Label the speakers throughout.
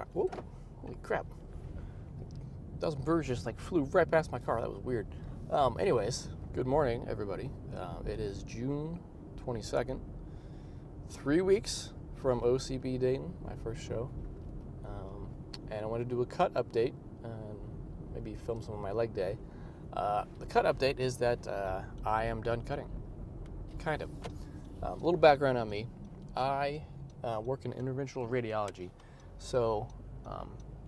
Speaker 1: Whoa, holy crap. Those birds just like flew right past my car. That was weird. Anyways, good morning, everybody. It is June 22nd. 3 weeks from OCB Dayton, my first show. And I want to do a cut update and maybe film some of my leg day. The cut update is that I am done cutting. Kind of. A little background on me. I work in interventional radiology, so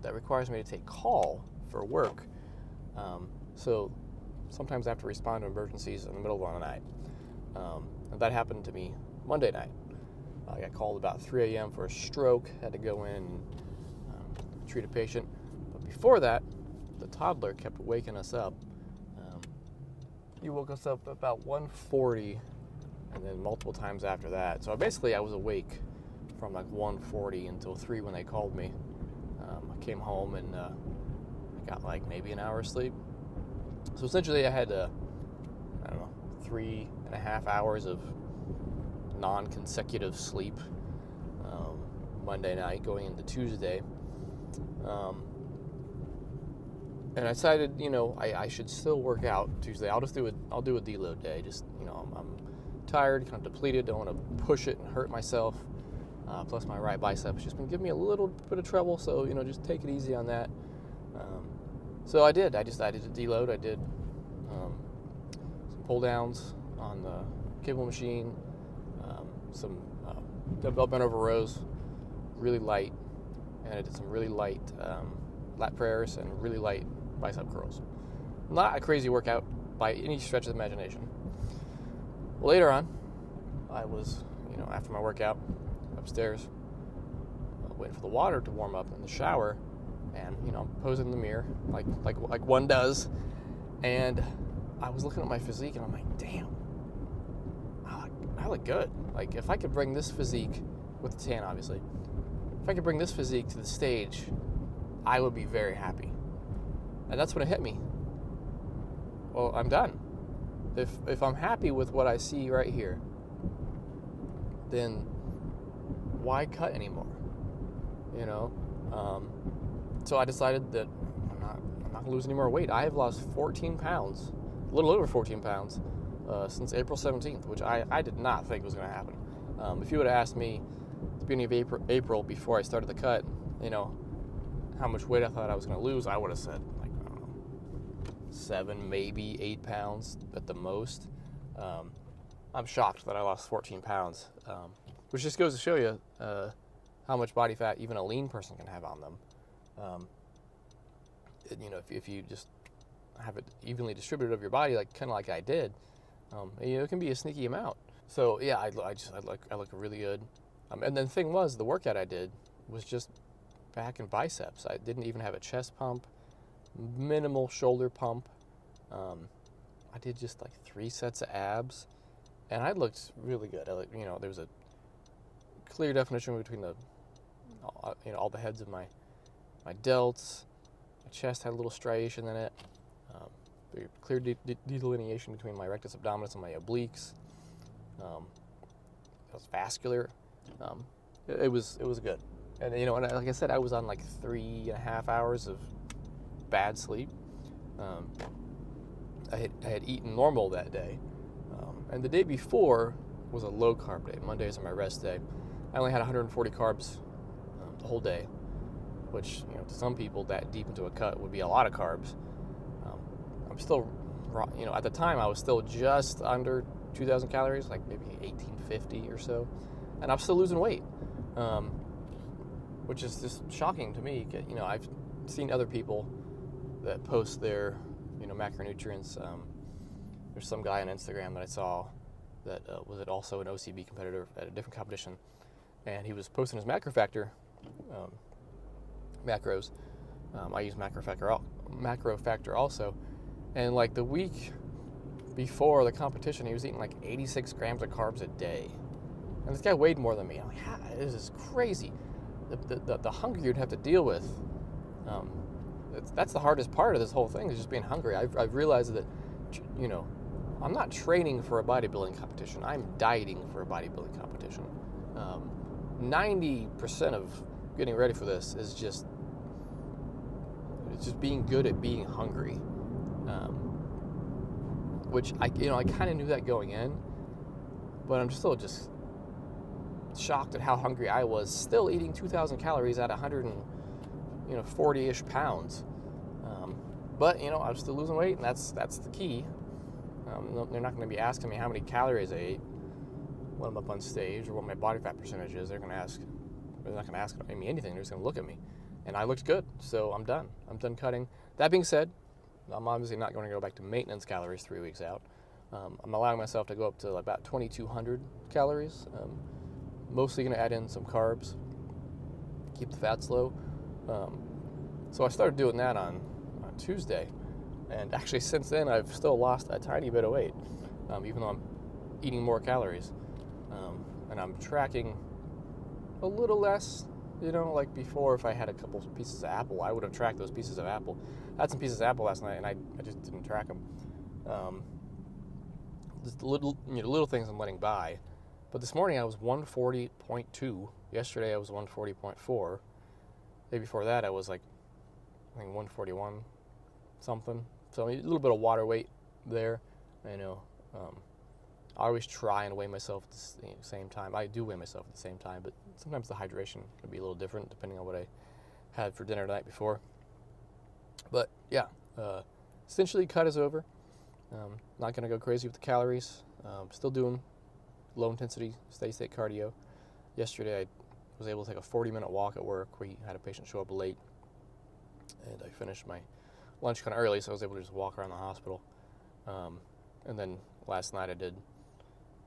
Speaker 1: that requires me to take call for work. So sometimes I have to respond to emergencies in the middle of the night. And that happened to me Monday night. I got called about 3 a.m. for a stroke, had to go in and treat a patient. But before that, the toddler kept waking us up. He woke us up about 1:40 and then multiple times after that. So basically I was awake from like 1:40 until 3 when they called me. I came home and I got like maybe an hour of sleep. So essentially I had 3.5 hours of non-consecutive sleep Monday night going into Tuesday. And I decided, I should still work out Tuesday. I'll do a deload day. Just, I'm tired, kind of depleted, don't want to push it and hurt myself. Plus my right bicep has just been giving me a little bit of trouble, so, just take it easy on that. So I did. I did a deload. I did some pull downs on the cable machine, some belt bent over rows, really light, and I did some really light lat prayers and really light bicep curls. Not a crazy workout by any stretch of the imagination. Later on, I was, after my workout, upstairs, waiting for the water to warm up in the shower, and I'm posing in the mirror like one does, and I was looking at my physique, and I'm like, damn, I look good. Like, if I could bring this physique, with the tan obviously, if I could bring this physique to the stage, I would be very happy. And that's when it hit me. Well, I'm done. If I'm happy with what I see right here, then why cut anymore? So I decided that I'm not gonna lose any more weight. I have lost 14 pounds, a little over 14 pounds, since April 17th, which I did not think was gonna happen. If you would have asked me at the beginning of April before I started the cut, how much weight I thought I was gonna lose, I would have said 7, maybe 8 pounds at the most. I'm shocked that I lost 14 pounds, which just goes to show you how much body fat even a lean person can have on them. If you just have it evenly distributed over your body, kind of like I did, it can be a sneaky amount. So yeah, I look really good. And then the thing was, the workout I did was just back and biceps. I didn't even have a chest pump, minimal shoulder pump. I did just 3 sets of abs, and I looked really good. There was a clear definition between all the heads of my delts. My chest had a little striation in it. Clear delineation between my rectus abdominis and my obliques. It was vascular. It was good. And like I said, I was on 3.5 hours of bad sleep. I had eaten normal that day, and the day before was a low carb day. Mondays are my rest day. I only had 140 carbs the whole day, which to some people that deep into a cut would be a lot of carbs. I'm still, at the time I was still just under 2,000 calories, maybe 1,850 or so, and I'm still losing weight. Which is just shocking to me. I've seen other people that post their, macronutrients. There's some guy on Instagram that I saw that was also an OCB competitor at a different competition, and he was posting his macrofactor macros. I use macrofactor also, and the week before the competition, he was eating 86 grams of carbs a day, and this guy weighed more than me. I'm like, this is crazy. The hunger you'd have to deal with, that's the hardest part of this whole thing, is just being hungry. I've realized that, I'm not training for a bodybuilding competition. I'm dieting for a bodybuilding competition. 90% of getting ready for this is just being good at being hungry, which I kind of knew that going in, but I'm still just shocked at how hungry I was, still eating 2,000 calories at 140-ish pounds. But I'm still losing weight, and that's the key. They're not going to be asking me how many calories I ate when I'm up on stage or what my body fat percentage is. They're not going to ask me anything. They're just going to look at me. And I looked good, so I'm done. I'm done cutting. That being said, I'm obviously not going to go back to maintenance calories 3 weeks out. I'm allowing myself to go up to about 2,200 calories. Mostly going to add in some carbs, keep the fats low. So I started doing that on Tuesday. And actually since then, I've still lost a tiny bit of weight, even though I'm eating more calories. And I'm tracking a little less, like before. If I had a couple pieces of apple, I would have tracked those pieces of apple. I had some pieces of apple last night, and I just didn't track them. Just little things I'm letting by. But this morning I was 140.2. Yesterday I was 140.4. The day before that I was like, I think 141 something. So a little bit of water weight there. I always try and weigh myself at the same time. I do weigh myself at the same time, but sometimes the hydration can be a little different depending on what I had for dinner the night before. But yeah, essentially cut is over. Not going to go crazy with the calories. Still doing low intensity, steady state cardio. Yesterday I was able to take a 40-minute walk at work. We had a patient show up late, and I finished my lunch kind of early, so I was able to just walk around the hospital. And then last night I did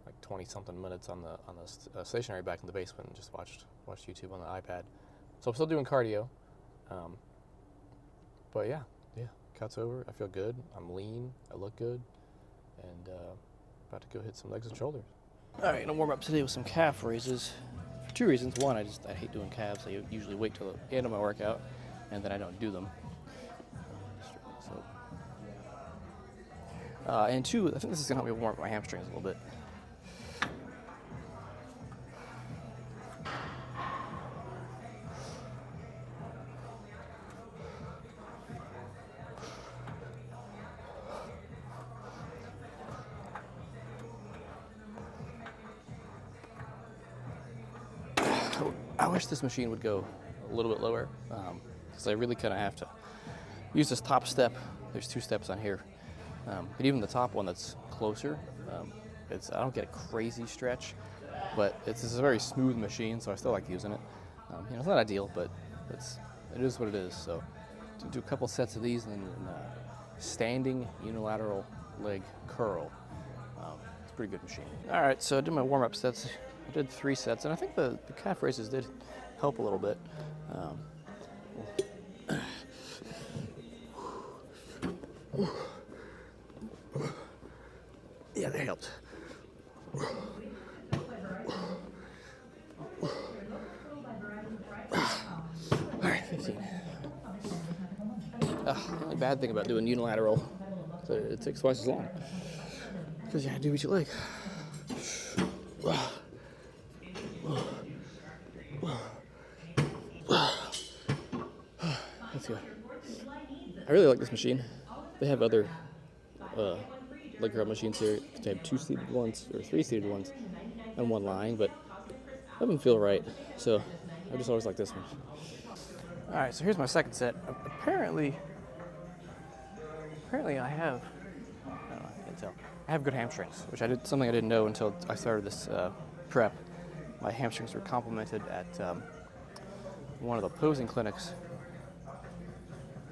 Speaker 1: like 20-something minutes on the stationary back in the basement and just watched YouTube on the iPad. So I'm still doing cardio. But yeah, cut's over. I feel good. I'm lean. I look good. And about to go hit some legs and shoulders. All right, gonna warm up today with some calf raises for 2 reasons. One, I hate doing calves. I usually wait till the end of my workout, and then I don't do them. And two, I think this is gonna help me warm up my hamstrings a little bit. I wish this machine would go a little bit lower, because I really kind of have to use this top step. There's 2 steps on here, but even the top one that's closer, I don't get a crazy stretch, but it's a very smooth machine, so I still like using it. It's not ideal, but it is what it is. So to do a couple sets of these and then standing unilateral leg curl. It's a pretty good machine. All right, so I did my warm-up sets. I did 3 sets, and I think the calf raises did help a little bit. Yeah, they helped. All right, 15. The only bad thing about doing unilateral is that it takes twice as long, because you have to do each leg. That's good. I really like this machine. They have other leg curl machines here. They have 2-seated ones or 3-seated ones and one lying, but that doesn't feel right. So I just always like this one. All right, so here's my second set. Apparently I have, I don't know, I can't tell. I have good hamstrings, which something I didn't know until I started this prep. My hamstrings were complimented at one of the posing clinics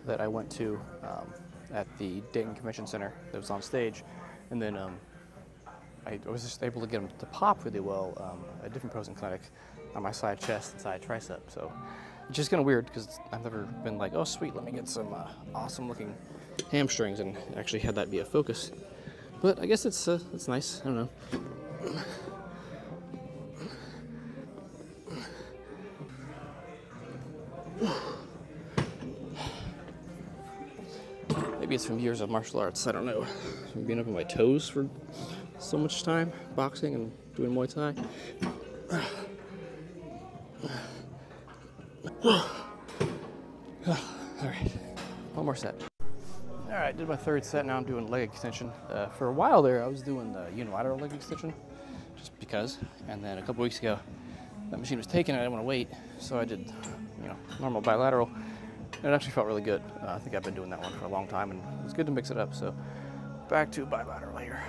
Speaker 1: that I went to at the Dayton Convention Center that was on stage. And then I was just able to get them to pop really well at a different posing clinic on my side chest and side tricep. So it's just kind of weird because I've never been like, oh sweet, let me get some awesome looking hamstrings, and actually had that be a focus. But I guess it's nice. I don't know. Maybe it's from years of martial arts, I don't know. From being up on my toes for so much time, boxing and doing Muay Thai.
Speaker 2: All right, one more set. All right, did my third set. Now I'm doing leg extension. For a while there, I was doing the unilateral leg extension, just because. And then a couple weeks ago, that machine was taken and I didn't want to wait, so I did, normal bilateral. And it actually felt really good. I think I've been doing that one for a long time, and it's good to mix it up. So back to bilateral here.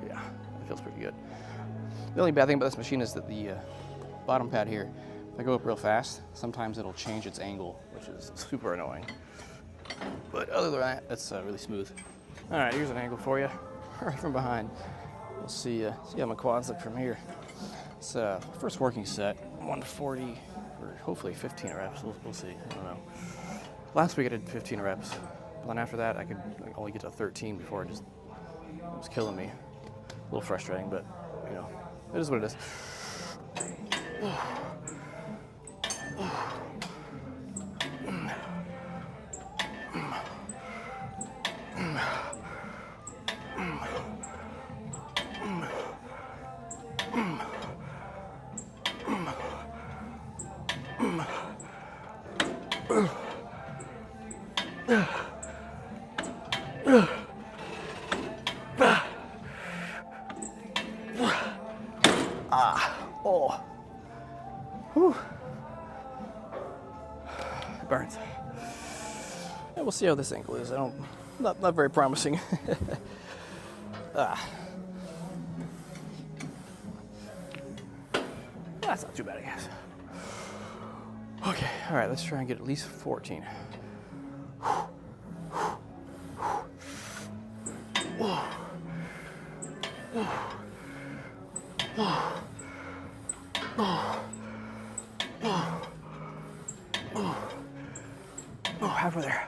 Speaker 2: Yeah, it feels pretty good. The only bad thing about this machine is that the bottom pad here, if I go up real fast, sometimes it'll change its angle, which is super annoying. But other than that, it's really smooth. All right, here's an angle for you, right from behind. We'll see how my quads look from here. It's first working set, 140, or hopefully 15 reps. We'll see. I don't know. Last week I did 15 reps, but then after that I could only get to 13 before it was killing me. A little frustrating, but it is what it is. It burns. And we'll see how this ankle is. Not very promising. That's not too bad, I guess. Okay, all right, let's try and get at least 14. Halfway there.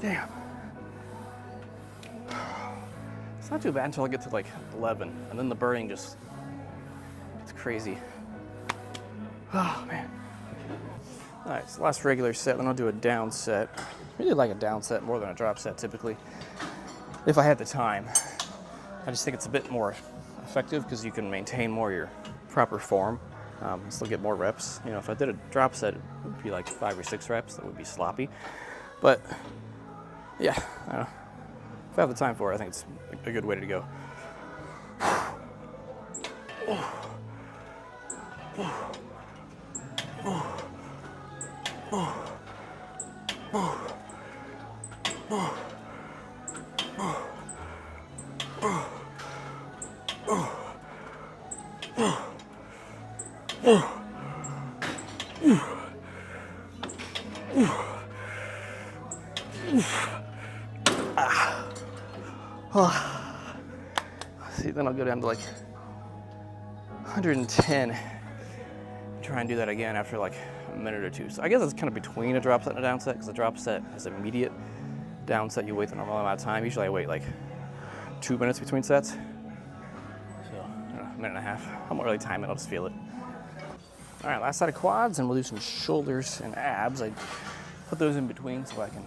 Speaker 2: Damn. It's not too bad until I get to like 11, and then the burning it's crazy. Oh, man. All right, so last regular set, then I'll do a down set. I really like a down set more than a drop set typically, if I had the time. I just think it's a bit more effective because you can maintain more your proper form, and still get more reps. If I did a drop set, it would be like 5 or 6 reps. That would be sloppy. But yeah, I don't know. If I have the time for it, I think it's a good way to go. See, then I'll go down to like 110. Try and do that again after like a minute or two. So I guess it's kind of between a drop set and a down set, because the drop set is immediate. Down set, you wait the normal amount of time. Usually I wait like 2 minutes between sets. So, I don't know, a minute and a half. I won't really time it, I'll just feel it. All right, last set of quads, and we'll do some shoulders and abs. I put those in between so I can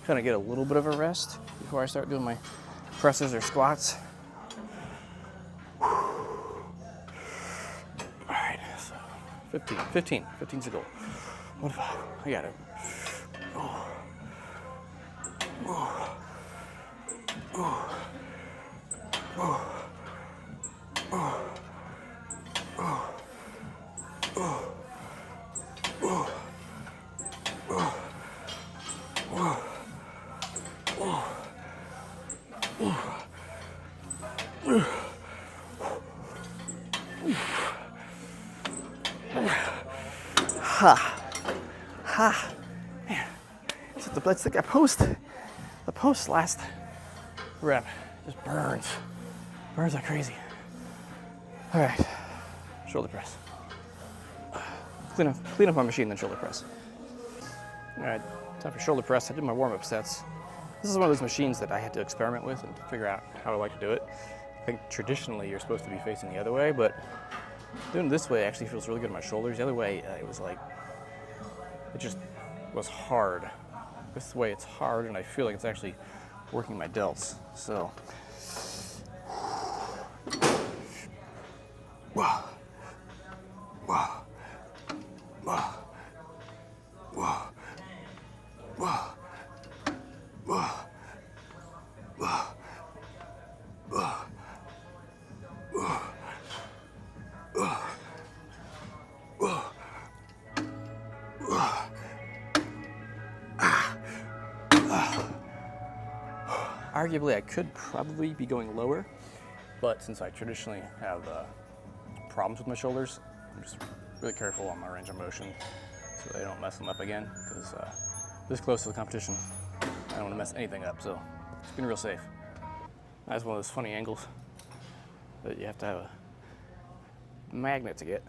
Speaker 2: kind of get a little bit of a rest before I start doing my presses or squats. All right, so 15's the goal. What if I got it? Man, let's take a post. The post last rep just burns like crazy. All right, shoulder press. Clean up my machine, then shoulder press. All right, Time for shoulder press. I did my warm-up sets. This is one of those machines that I had to experiment with and figure out how I like to do it. I think traditionally you're supposed to be facing the other way, but doing it this way actually feels really good on my shoulders. The other way, it was like, it just was hard. This way it's hard, and I feel like it's actually working my delts. So, arguably I could probably be going lower, but since I traditionally have problems with my shoulders, I'm just really careful on my range of motion so they don't mess them up again, because this close to the competition, I don't want to mess anything up, so it's been real safe. That's one of those funny angles that you have to have a magnet to get.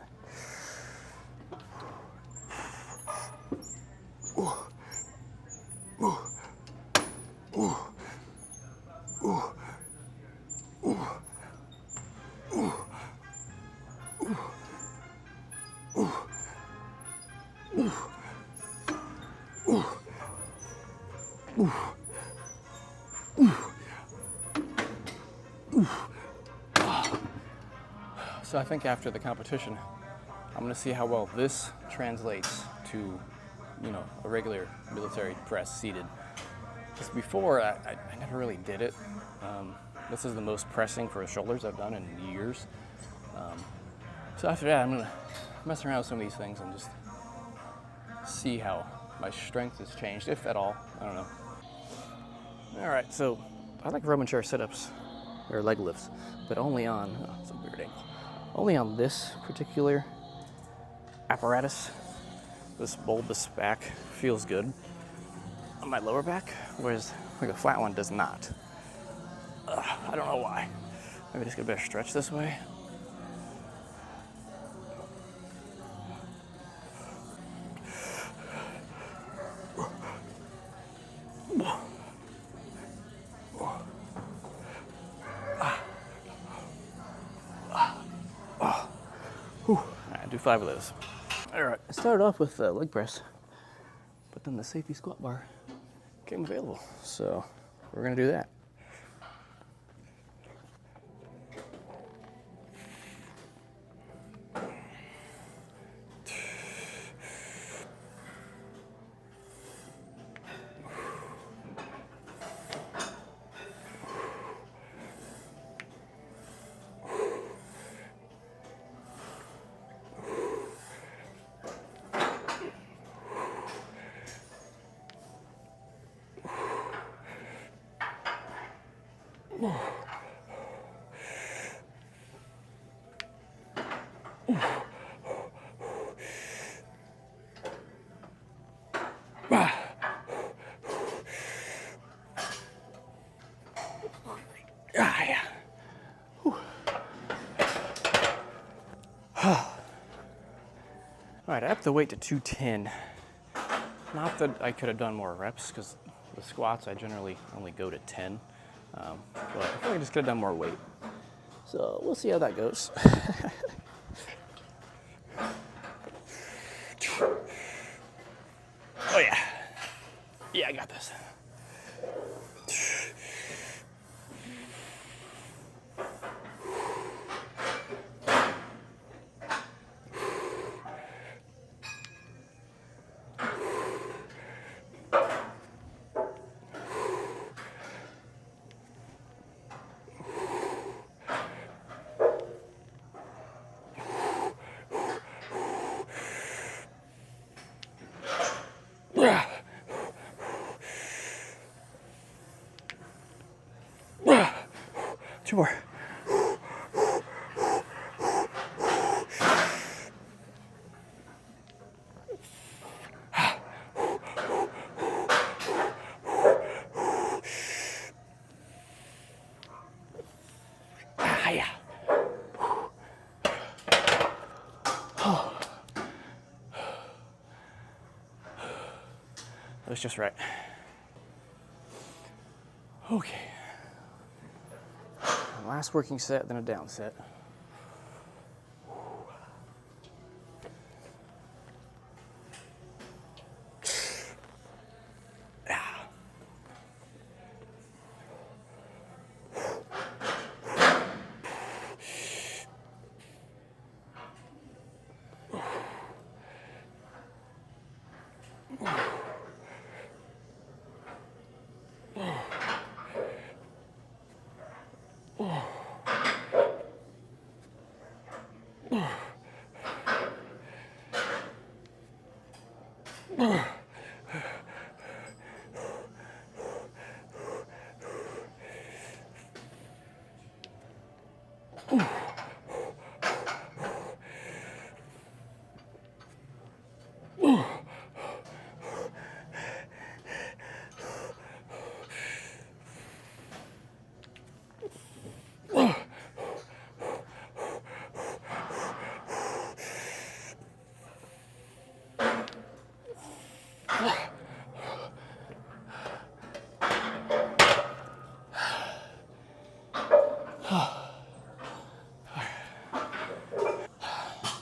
Speaker 2: So I think after the competition, I'm going to see how well this translates to, you know, a regular military press seated. Because before, I never really did it. This is the most pressing for shoulders I've done in years. So after that, I'm going to mess around with some of these things and just see how my strength has changed, if at all. I don't know. All right, so I like Roman chair sit-ups, or leg lifts, but only on, oh, it's a weird angle, only on this particular apparatus. This bulbous back feels good on my lower back, whereas like a flat one does not. I don't know why. Maybe just get a better stretch this way. Alright, do 5 of those. Alright, I started off with leg press, but then the safety squat bar came available, so we're gonna do that. Yeah. All right, I upped the weight to 210. Not that I could have done more reps, because the squats I generally only go to 10. But I feel like I just could have done more weight. So we'll see how that goes. Oh yeah. Yeah, I got this. Two more. Yeah. Those this just right. Okay. Last working set, then a down set.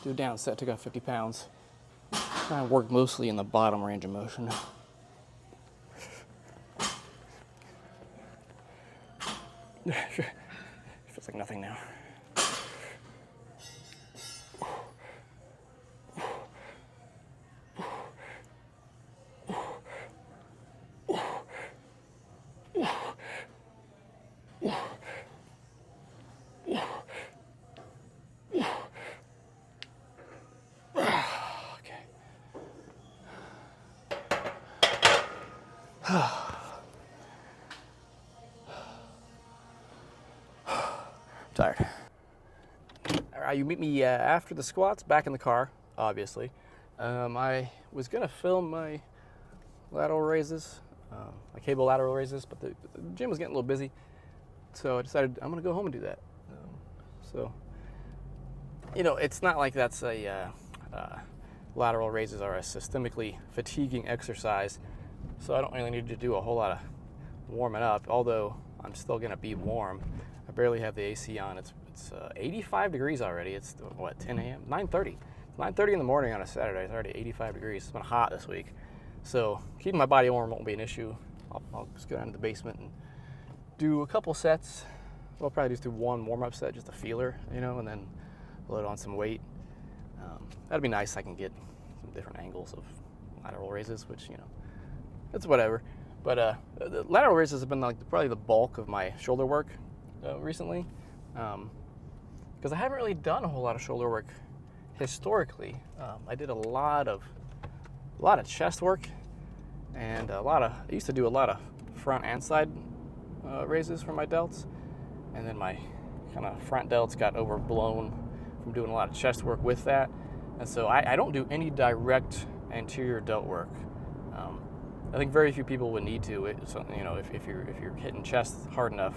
Speaker 2: Do a down set, took out 50 pounds. Try and work mostly in the bottom range of motion. Feels like nothing now. Tired. All right, you meet me after the squats, back in the car, obviously. I was gonna film my lateral raises, my cable lateral raises, but the gym was getting a little busy, so I decided I'm gonna go home and do that. So, you know, it's not like that's a lateral raises are a systemically fatiguing exercise, so I don't really need to do a whole lot of warming up, although I'm still gonna be warm. I barely have the AC on. It's 85 degrees already. It's what, 10 a.m.? 9:30. 9:30 in the morning on a Saturday. It's already 85 degrees. It's been hot this week. So keeping my body warm won't be an issue. I'll just go down to the basement and do a couple sets. I'll probably just do one warm-up set, just a feeler, you know, and then load on some weight. That'd be nice. I can get some different angles of lateral raises, which, you know, it's whatever. But the lateral raises have been like probably the bulk of my shoulder work recently, because I haven't really done a whole lot of shoulder work historically. I did a lot of chest work, and I used to do a lot of front and side raises for my delts, and then my kind of front delts got overblown from doing a lot of chest work with that, and so I don't do any direct anterior delt work. I think very few people would need to. So, you know, if you're hitting chest hard enough,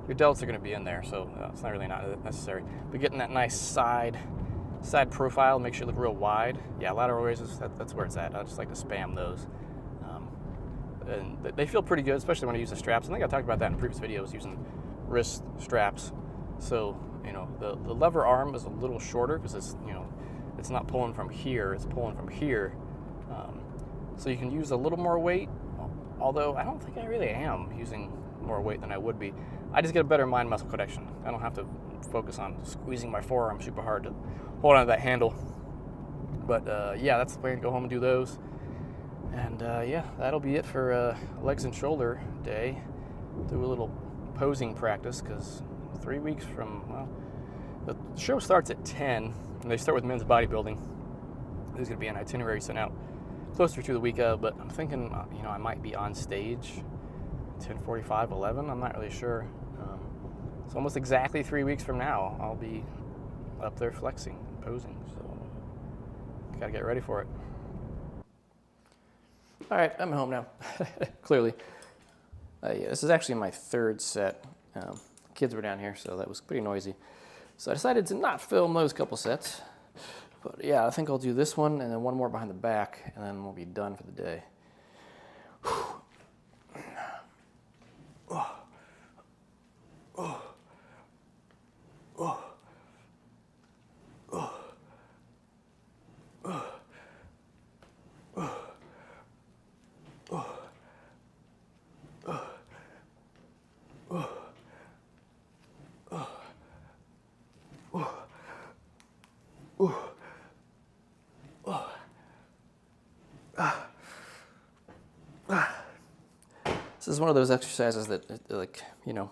Speaker 2: your delts are going to be in there, so it's not really not necessary. But getting that nice side profile, make sure you look real wide. Yeah, lateral raises, that's where it's at. I just like to spam those. And they feel pretty good, especially when I use the straps. I think I talked about that in previous videos, using wrist straps. So, you know, the lever arm is a little shorter because it's, you know, it's not pulling from here, it's pulling from here. So you can use a little more weight, although I don't think I really am using more weight than I would be. I just get a better mind muscle connection. I don't have to focus on squeezing my forearm super hard to hold on to that handle. But yeah, that's the plan. Go home and do those. And yeah, that'll be it for legs and shoulder day. Do a little posing practice, because 3 weeks from, well, the show starts at 10, and they start with men's bodybuilding. There's going to be an itinerary sent out closer to the week of, but I'm thinking, you know, I might be on stage 10:45, 11. I'm not really sure. It's almost exactly 3 weeks from now. I'll be up there flexing, posing, so gotta get ready for it. All right, I'm home now. Clearly, yeah, this is actually my third set. Kids were down here, so that was pretty noisy. So I decided to not film those couple sets. But yeah, I think I'll do this one and then one more behind the back, and then we'll be done for the day. This is one of those exercises that, like, you know,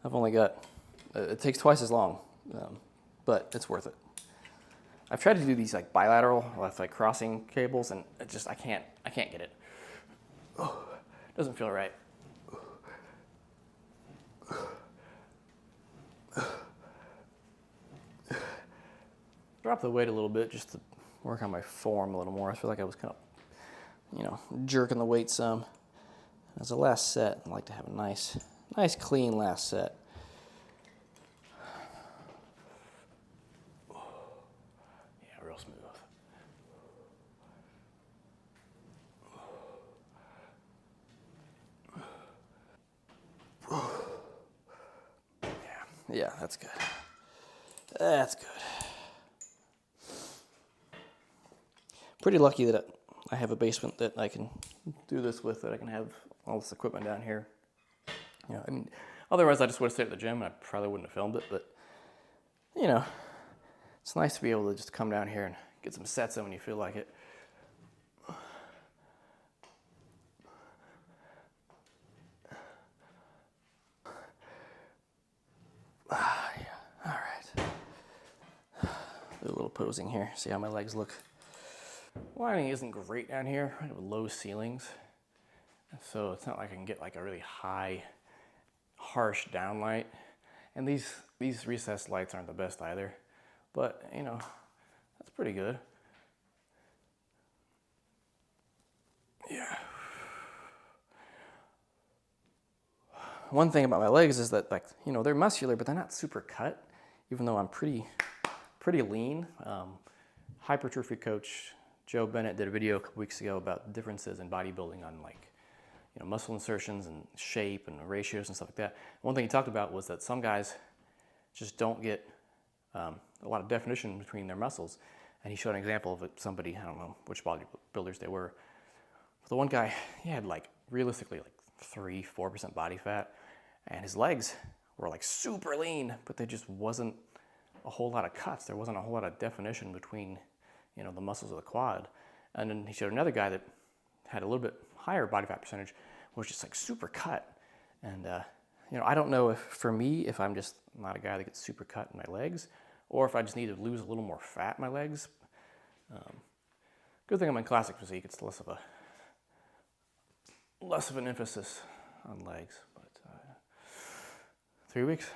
Speaker 2: I've only got, it takes twice as long, but it's worth it. I've tried to do these like bilateral, like crossing cables, and it just, I can't get it. It doesn't feel right. Drop the weight a little bit just to work on my form a little more. I feel like I was kind of, you know, jerking the weight some. As a last set, I like to have a nice clean last set. Yeah, real smooth. Yeah, that's good. That's good. Pretty lucky that I have a basement that I can do this with, that I can have all this equipment down here. You know, I mean, otherwise I just would have stayed at the gym and I probably wouldn't have filmed it, but, you know, it's nice to be able to just come down here and get some sets in when you feel like it. Yeah, all right. Do a little posing here, see how my legs look. Lighting isn't great down here. I have low ceilings, so it's not like I can get like a really high, harsh downlight. And these recessed lights aren't the best either, but you know, that's pretty good. Yeah. One thing about my legs is that, like, you know, they're muscular, but they're not super cut, even though I'm pretty lean. Hypertrophy coach Joe Bennett did a video a couple weeks ago about differences in bodybuilding on, like, you know, muscle insertions and shape and ratios and stuff like that. One thing he talked about was that some guys just don't get a lot of definition between their muscles. And he showed an example of somebody, I don't know which bodybuilders they were. But the one guy, he had like realistically like 3-4% body fat, and his legs were like super lean, but there just wasn't a whole lot of cuts. There wasn't a whole lot of definition between, you know, the muscles of the quad. And then he showed another guy that had a little bit higher body fat percentage, was just like super cut. And you know, I don't know if for me, if I'm just not a guy that gets super cut in my legs, or if I just need to lose a little more fat in my legs. Good thing I'm in classic physique. It's less of an emphasis on legs. But 3 weeks.